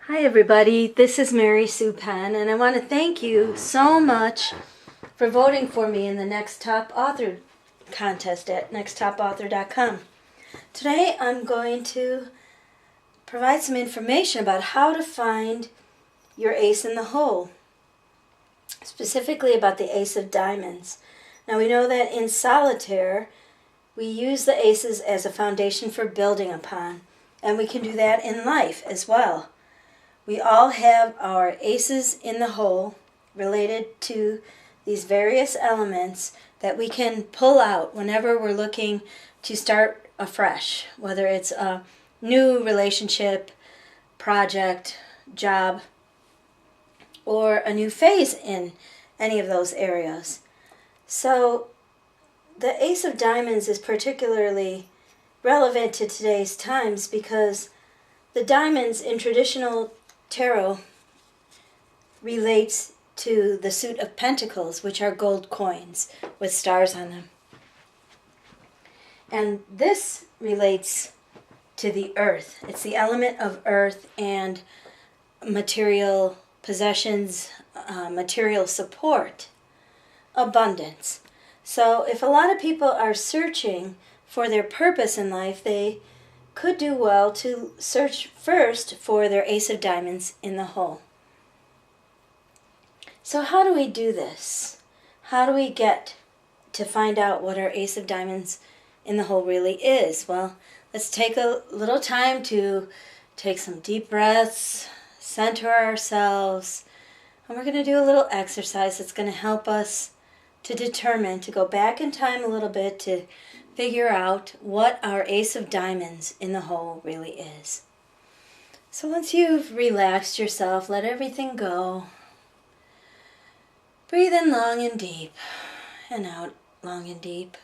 Hi everybody, this is Mary Sue Penn, and I want to thank you so much for voting for me in the Next Top Author contest at nexttopauthor.com. Today I'm going to provide some information about how to find your ace in the hole, specifically about the Ace of Diamonds. Now we know that in solitaire we use the aces as a foundation for building upon, and we can do that in life as well. We all have our aces in the hole related to these various elements that we can pull out whenever we're looking to start afresh, whether it's a new relationship, project, job, or a new phase in any of those areas. So the Ace of Diamonds is particularly relevant to today's times because the diamonds in traditional tarot relates to the suit of pentacles, which are gold coins with stars on them. And this relates to the earth. It's the element of earth and material possessions, material support, abundance. So if a lot of people are searching for their purpose in life, they could do well to search first for their Ace of Diamonds in the hole. So how do we do this? How do we get to find out what our Ace of Diamonds in the hole really is? Well, let's take a little time to take some deep breaths, center ourselves, and we're going to do a little exercise that's going to help us to determine, to go back in time a little bit to figure out what our Ace of Diamonds in the hole really is. So once you've relaxed yourself, let everything go. Breathe in long and deep, and out long and deep.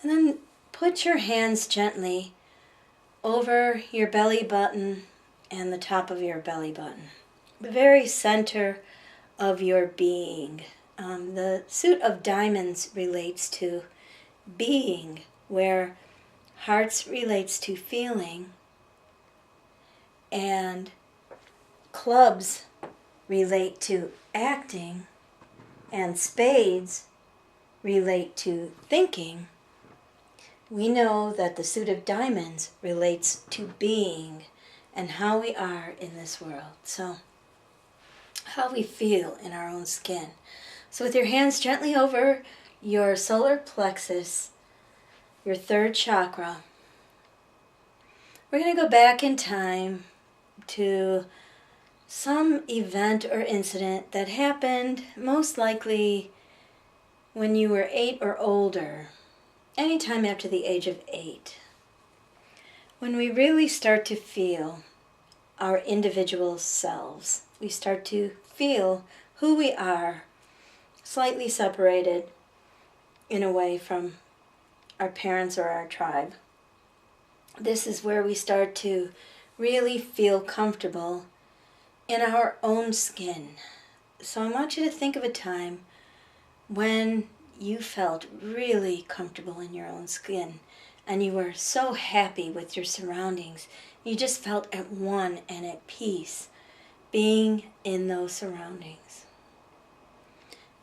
And then put your hands gently over your belly button and the top of your belly button, the very center of your being. The suit of diamonds relates to being, where hearts relates to feeling, and clubs relate to acting, and spades relate to thinking. We know that the suit of diamonds relates to being and how we are in this world. So how we feel in our own skin. So with your hands gently over your solar plexus, your third chakra, we're going to go back in time to some event or incident that happened most likely when you were 8 or older, anytime after the age of 8, when we really start to feel our individual selves. We start to feel who we are, slightly separated in a way from our parents or our tribe. This is where we start to really feel comfortable in our own skin. So I want you to think of a time when you felt really comfortable in your own skin and you were so happy with your surroundings. You just felt at one and at peace being in those surroundings.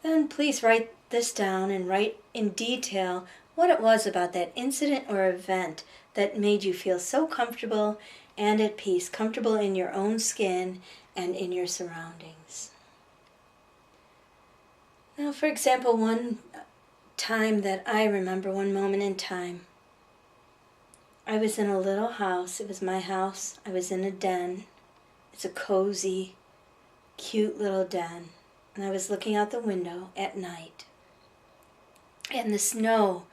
Then please write this down and write in detail what it was about that incident or event that made you feel so comfortable and at peace, comfortable in your own skin and in your surroundings. Now, for example, one time that I remember, one moment in time, I was in a little house. It was my house. I was in a den. It's a cozy, cute little den. And I was looking out the window at night. And the snow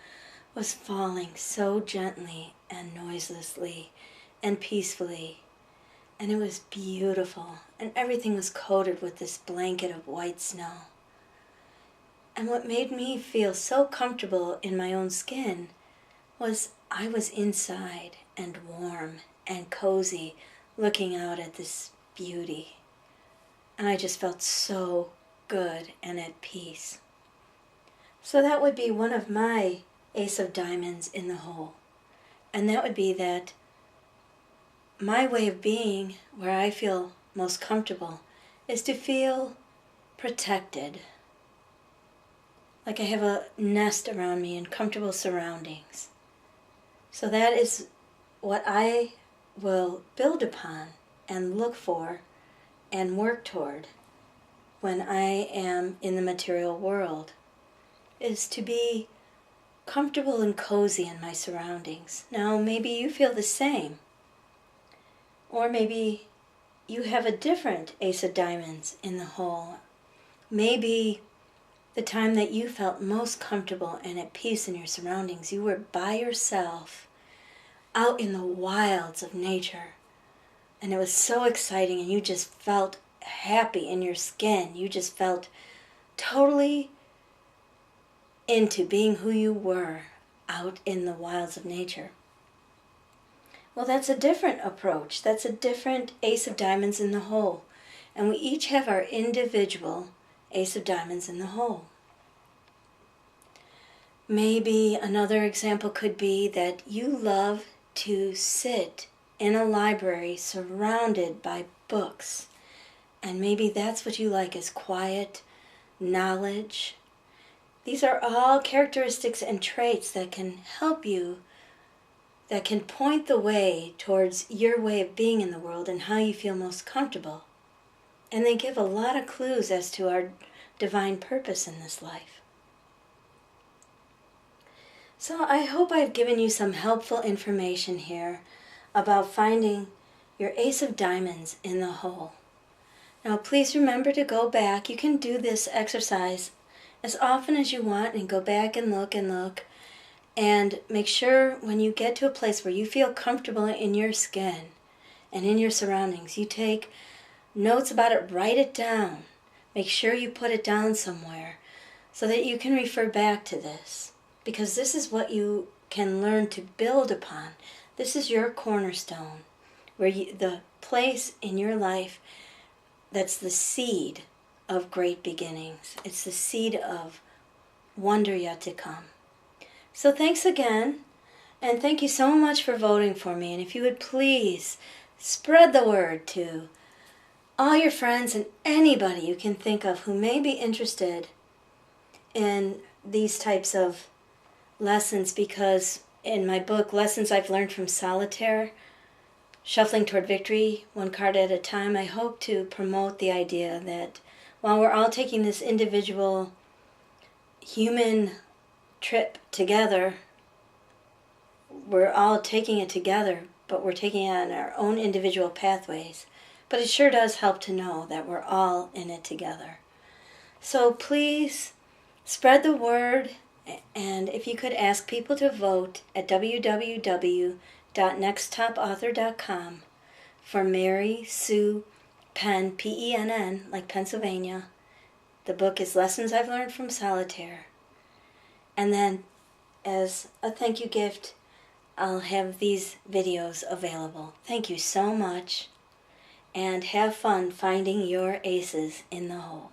was falling so gently and noiselessly and peacefully. And it was beautiful. And everything was coated with this blanket of white snow. And what made me feel so comfortable in my own skin was I was inside and warm and cozy looking out at this beauty. And I just felt so good and at peace. So that would be one of my Ace of Diamonds in the hole. And that would be that my way of being, where I feel most comfortable is to feel protected. Like I have a nest around me in comfortable surroundings. So that is what I will build upon and look for and work toward when I am in the material world, is to be comfortable and cozy in my surroundings. Now, maybe you feel the same. Or maybe you have a different Ace of Diamonds in the hole. Maybe the time that you felt most comfortable and at peace in your surroundings, you were by yourself out in the wilds of nature. And it was so exciting, and you just felt happy in your skin. You just felt totally into being who you were out in the wilds of nature. Well, that's a different approach. That's a different Ace of Diamonds in the hole. And we each have our individual Ace of Diamonds in the hole. Maybe another example could be that you love to sit in a library surrounded by books. And maybe that's what you like, is quiet, knowledge. These are all characteristics and traits that can help you, that can point the way towards your way of being in the world and how you feel most comfortable. And they give a lot of clues as to our divine purpose in this life. So I hope I've given you some helpful information here about finding your Ace of Diamonds in the hole. Now please remember to go back. You can do this exercise as often as you want and go back and look and make sure when you get to a place where you feel comfortable in your skin and in your surroundings, you take notes about it, write it down. Make sure you put it down somewhere so that you can refer back to this, because this is what you can learn to build upon. This is your cornerstone, where the place in your life that's the seed of great beginnings. It's the seed of wonder yet to come. So thanks again, and thank you so much for voting for me. And if you would please spread the word to all your friends and anybody you can think of who may be interested in these types of lessons, because in my book, Lessons I've Learned from Solitaire, Shuffling Toward Victory, one card at a time, I hope to promote the idea that while we're all taking this individual human trip together, we're all taking it together, but we're taking it on our own individual pathways. But it sure does help to know that we're all in it together. So please spread the word, and if you could ask people to vote at www.nexttopauthor.com for Mary Sue Penn, Penn, like Pennsylvania. The book is Lessons I've Learned from Solitaire. And then, as a thank you gift, I'll have these videos available. Thank you so much, and have fun finding your aces in the hole.